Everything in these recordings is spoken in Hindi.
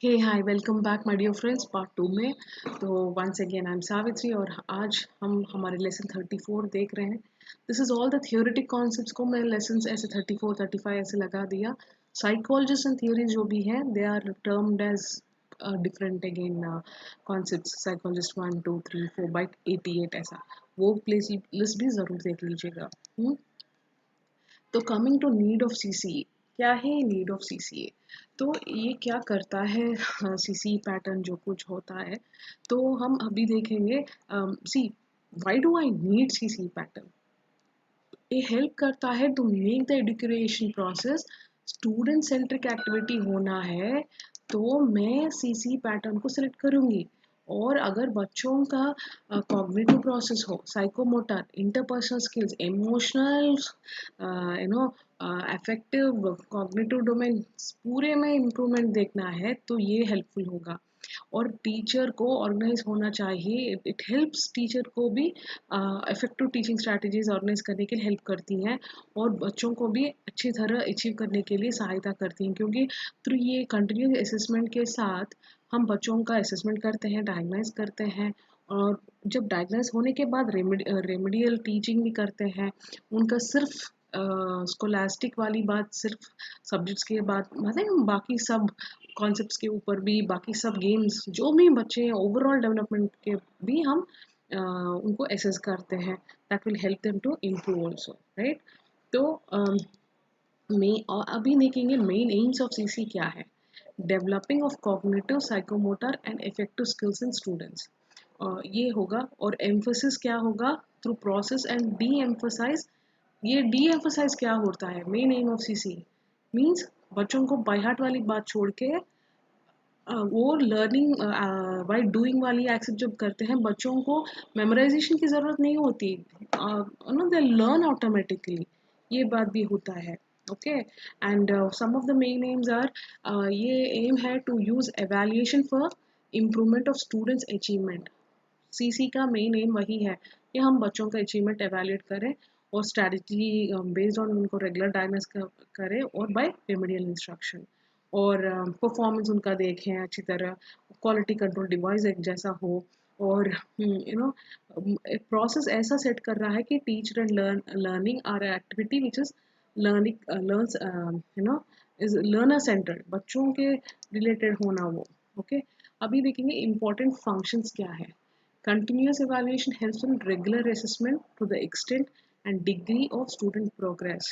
Hey hi welcome back my dear friends part 2 में। तो once again I am Savitri और आज हम हमारे लेसन 34 देख रहे हैं। This is all the theoretic concepts को मैं लेसन्स ऐसे 34 35 ऐसे लगा दिया। साइकोलॉजिस्ट एंड थियोरीज जो भी है they are termed as different again concepts. Psychologist 1 2 3 4 by 88 ऐसा वो प्लेस लिस्ट भी ज़रूर देख लीजिएगा। तो coming to need of CCA, क्या है नीड ऑफ सीसीए? तो ये क्या करता है सीसीई पैटर्न जो कुछ होता है, तो हम अभी देखेंगे। See why do I need CCE pattern? ये हेल्प करता है to make the education process student centric activity होना है, तो मैं सीसी पैटर्न को सिलेक्ट करूँगी। और अगर बच्चों का कॉग्निटिव प्रोसेस हो, psychomotor, interpersonal skills, emotional affective, cognitive domain पूरे में इम्प्रूवमेंट देखना है, तो ये हेल्पफुल होगा। और टीचर को ऑर्गेनाइज होना चाहिए। इट हेल्प्स टीचर को भी इफेक्टिव टीचिंग स्ट्रैटेजीज ऑर्गेनाइज करने के लिए हेल्प करती हैं और बच्चों को भी अच्छी तरह अचीव करने के लिए सहायता करती हैं, क्योंकि थ्रू ये कंटिन्यूस असेसमेंट के साथ हम बच्चों का असेसमेंट करते हैं, डायग्नाइज करते हैं। और जब डायग्नाइज होने के बाद रेमेडियल टीचिंग भी करते हैं। उनका सिर्फ स्कोलास्टिक वाली बात, सिर्फ सब्जेक्ट्स के बाद मतलब बाकी सब कॉन्सेप्ट्स के ऊपर भी, बाकी सब गेम्स जो भी बच्चे हैं ओवरऑल डेवलपमेंट के भी हम उनको एसेस करते हैं। That will help them to improve also, right? तो अभी देखेंगे मेन एम्स ऑफ सीसी क्या है। Developing of cognitive, psychomotor and effective skills in students, ये होगा। और एम्फोसिस क्या होगा? Through process and deemphasize. ये डी एम्फोसाइज क्या होता है? Main aim of CC means बच्चों को बाय हार्ट वाली बात छोड़ के वो लर्निंग बाय डूइंग वाली एक्सेप्ट जब करते हैं, बच्चों को मेमोराइजेशन की ज़रूरत नहीं होती, नो दे लर्न ऑटोमेटिकली। ये बात भी होता है। Okay, and some of the main aims are, ये एम है to use evaluation for improvement of students achievement. CC का मेन एम वही है कि हम बच्चों का अचीवमेंट एवेल्यूएट करें और स्ट्रैटेजी बेस्ड ऑन उनको रेगुलर डायग्नोस करें और बाय रेमेडियल इंस्ट्रक्शन। और परफॉर्मेंस उनका देखें अच्छी तरह, क्वालिटी कंट्रोल डिवाइस एक जैसा हो। और एक प्रोसेस ऐसा सेट कर रहा है कि teacher and learning are activity which is learning learns is learner centred, बच्चों के रिलेटेड होना वो। ओके, अभी देखेंगे इम्पोर्टेंट फंक्शंस क्या है। Continuous evaluation helps in regular assessment to the extent and degree of student progress.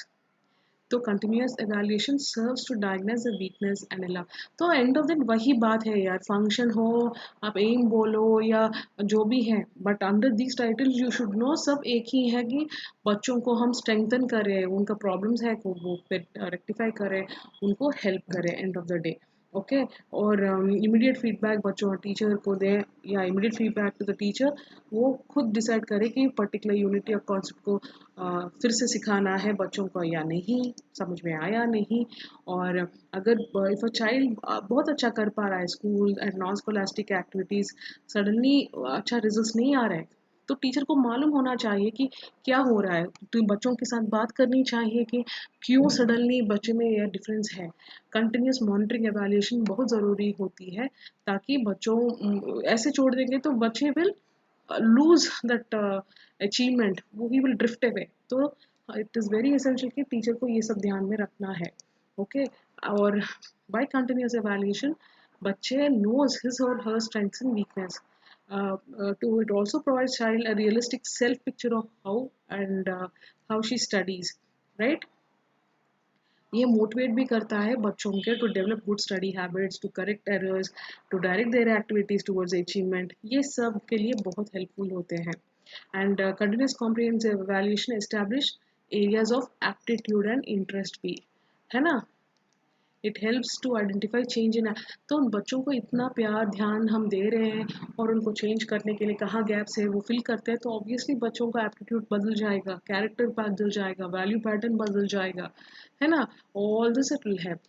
तो continuous evaluation serves to diagnose the weakness and allow. तो एंड ऑफ दैट वही बात है यार, फंक्शन हो, आप एम बोलो या जो भी है, but under this title you should know सब एक ही है कि बच्चों को हम स्ट्रेंथन करें, उनका प्रॉब्लम्स है को वो रेक्टिफाई करें, उनको हेल्प करें end of the day. Okay, और इमीडिएट फीडबैक बच्चों टीचर को दें, या immediate feedback to the teacher, वो खुद डिसाइड करे कि पर्टिकुलर यूनिट या कॉन्सेप्ट को फिर से सिखाना है बच्चों को या नहीं, समझ में आया नहीं। और अगर इफ़ अ चाइल्ड बहुत अच्छा कर पा रहा है school and non scholastic activities, suddenly अच्छा रिजल्ट्स नहीं आ रहे हैं, तो टीचर को मालूम होना चाहिए कि क्या हो रहा है। तो बच्चों के साथ बात करनी चाहिए कि क्यों सडनली बच्चे में यह डिफरेंस है। कंटिन्यूस मॉनिटरिंग एवेल्यूएशन बहुत ज़रूरी होती है, ताकि बच्चों ऐसे छोड़ देंगे तो बच्चे विल lose that achievement, वो he will drift away। तो it is very essential कि टीचर को ये सब ध्यान में रखना है। ओके, और by continuous evaluation बच्चे knows his or her strengths and weakness। To it also provides child a realistic self picture of how and how she studies, right? ये मोटिवेट भी करता है बच्चों के to develop good study habits, to correct errors, to direct their activities towards achievement. ये सब के लिए बहुत हेल्पफुल होते हैं। And continuous comprehensive evaluation establish areas of aptitude and interest भी, है ना? It helps to identify change in. तो उन बच्चों को इतना प्यार ध्यान हम दे रहे हैं और उनको चेंज करने के लिए कहाँ गैप्स है वो फिल करते हैं, तो ऑब्वियसली बच्चों का एप्टीट्यूड बदल जाएगा, कैरेक्टर बदल जाएगा, वैल्यू पैटर्न बदल जाएगा, है ना? All this it will help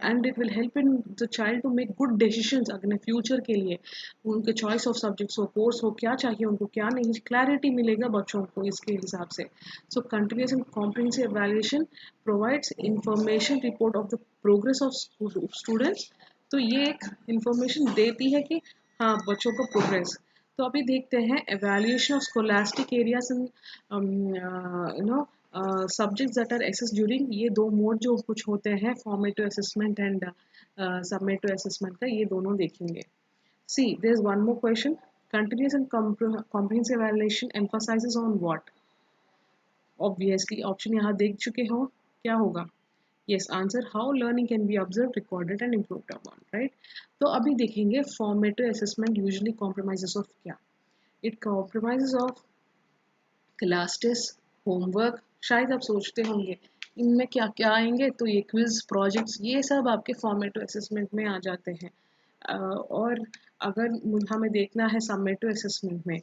and it will help in the child to make good decisions अपने फ्यूचर के लिए। उनके चॉइस ऑफ सब्जेक्ट्स हो, कोर्स हो, क्या चाहिए उनको क्या नहीं, क्लैरिटी मिलेगा बच्चों को इसके हिसाब से। So continuous and comprehensive evaluation provides information report of the progress of students तो ये एक इंफॉर्मेशन देती है कि हाँ बच्चों को प्रोग्रेस। तो अभी देखते हैं evaluation of scholastic areas in you know subjects that are assess during, ये दो मोड जो कुछ होते हैं formative assessment and summative assessment का, ये दोनों देखेंगे। See there is one more question, continuous and comprehensive evaluation emphasizes on what? Obviously option यहाँ देख चुके हो, क्या होगा? Yes, answer how learning can be observed, recorded and improved upon, right? तो अभी देखेंगे formative assessment usually compromises of क्या? It compromises of class test, homework. शायद आप सोचते होंगे इनमें क्या क्या आएंगे, तो ये क्विज, प्रोजेक्ट्स, ये सब आपके फॉर्मेटिव असेसमेंट में आ जाते हैं। और अगर हमें देखना है समेटिव असेसमेंट में,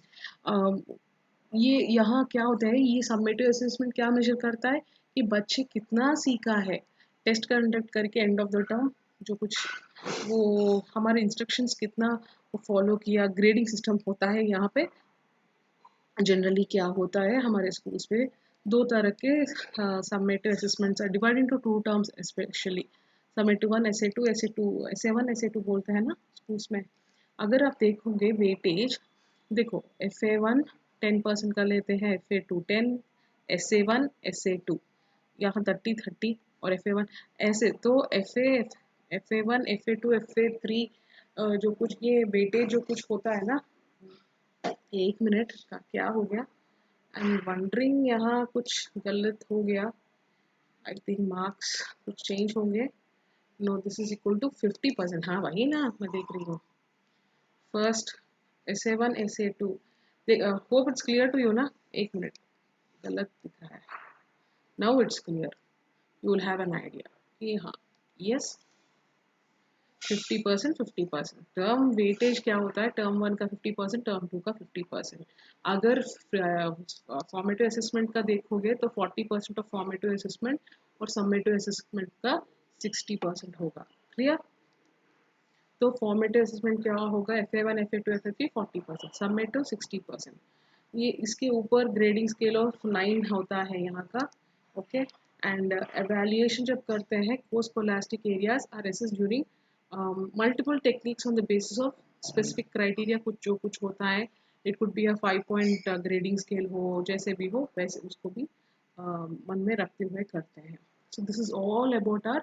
ये यहाँ क्या होता है, ये समेटिव असेसमेंट क्या मेजर करता है कि बच्चे कितना सीखा है। टेस्ट कंडक्ट करके एंड ऑफ द टर्म जो कुछ वो हमारे इंस्ट्रक्शंस कितना फॉलो किया, ग्रेडिंग सिस्टम होता है यहाँ पे। जनरली क्या होता है हमारे स्कूल्स में, दो तरह के summative assessments are divide into two terms, specially summative one, S A two, S A one, S A two बोलते हैं ना स्कूल्स में। अगर आप देखोगे वेटेज, देखो एफ ए वन 10% का लेते हैं, F A two 10, S A one, S A two यहाँ 30-30 और एफ ए वन ऐसे। तो F A one, F A two, F A three जो कुछ ये वेटेज जो कुछ होता है ना, एक मिनट का क्या हो गया, आई एम वंडरिंग यहाँ कुछ गलत हो गया। आई थिंक मार्क्स कुछ चेंज होंगे। No this is equal to 50%, हाँ वही ना मैं देख रही हूँ। First S A one, S A two, hope it's clear to you ना। एक मिनट, गलत दिख रहा है। Now it's clear, you will have an idea कि हाँ यस 50%, 50%। टर्म वेटेज क्या होता है, टर्म वन का 50%, टर्म टू का 50%। अगर फॉर्मेटिव असेसमेंट का देखोगे तो 40% ऑफ फॉर्मेटिव असेसमेंट और समेटिव असेसमेंट का 60% होगा। क्लियर? तो फॉर्मेटिव असेसमेंट क्या होगा, F A one, F A two, F A three 40%, summative 60%। ये इसके ऊपर ग्रेडिंग स्केल ऑफ 9 होता है यहाँ का। ओके, एंड एवेल्युएशन जब करते हैं course scholastic areas are assessed during multiple techniques on the basis of specific criteria, कुछ जो कुछ होता है। It could be a 5 point grading scale हो, जैसे भी हो वैसे उसको भी मन में रखते हुए करते हैं। So this is all about our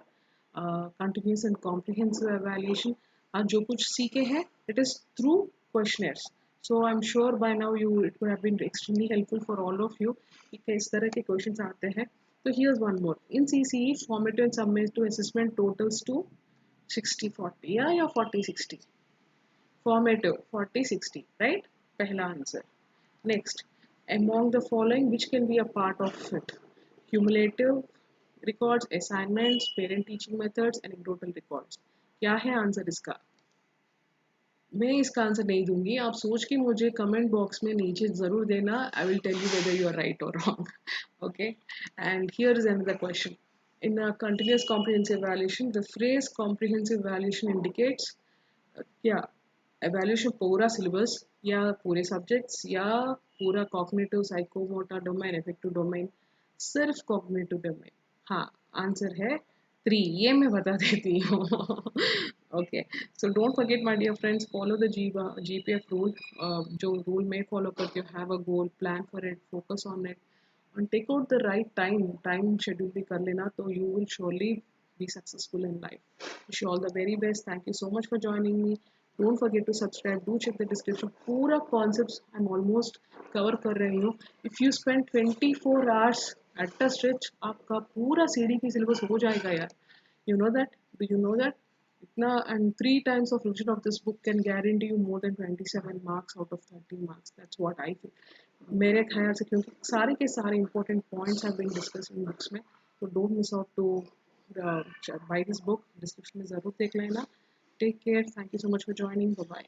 continuous and comprehensive evaluation. आज जो कुछ सीखे हैं it is through questionnaires. So I'm sure by now it would have been extremely helpful for all of you कि किस तरह के questions आते हैं। तो here's one more. In CCE, formative and summative assessment totals to 60-40 या 40-60? Formative 40-60, right? पहला answer. Next, among the following which can be a part of it? Cumulative records, assignments, parent teaching methods, anecdotal records. क्या है आंसर इसका? मैं इसका आंसर नहीं दूंगी, आप सोच के मुझे कमेंट बॉक्स में नीचे ज़रूर देना। I will tell you whether you are right और wrong. Okay, and here is another question. In a continuous comprehensive evaluation the phrase comprehensive evaluation indicates क्या? इवैल्यूएशन पूरा सिलेबस या पूरे सब्जेक्ट्स या पूरा cognitive, psychomotor domain, affective domain, सिर्फ कॉग्निटिव डोमेन? हाँ, आंसर है 3, ये मैं बता देती हूँ। Okay, so don't forget my dear friends, follow the GPF rule, जो rule में follow करके have a goal, plan for it, focus on it and take out the right time schedule भी कर लेना, तो you will surely be successful in life. Wish you all the very best. Thank you so much for joining me. Don't forget to subscribe, do check the description, पूरा concepts I'm almost cover कर रही हूँ। If you spend 24 hours at a stretch, आपका पूरा CDP syllabus हो जाएगा यार। You know that? Do you know that? इतना, and 3 times of revision of this book can guarantee you more than 27 marks out of 30 marks. That's what I feel. मेरे ख्याल से, क्योंकि सारे के सारे important points have been discussed in books में, so don't miss out to buy this book. Description में ज़रूर देख लेना. Take care. Thank you so much for joining. Bye bye.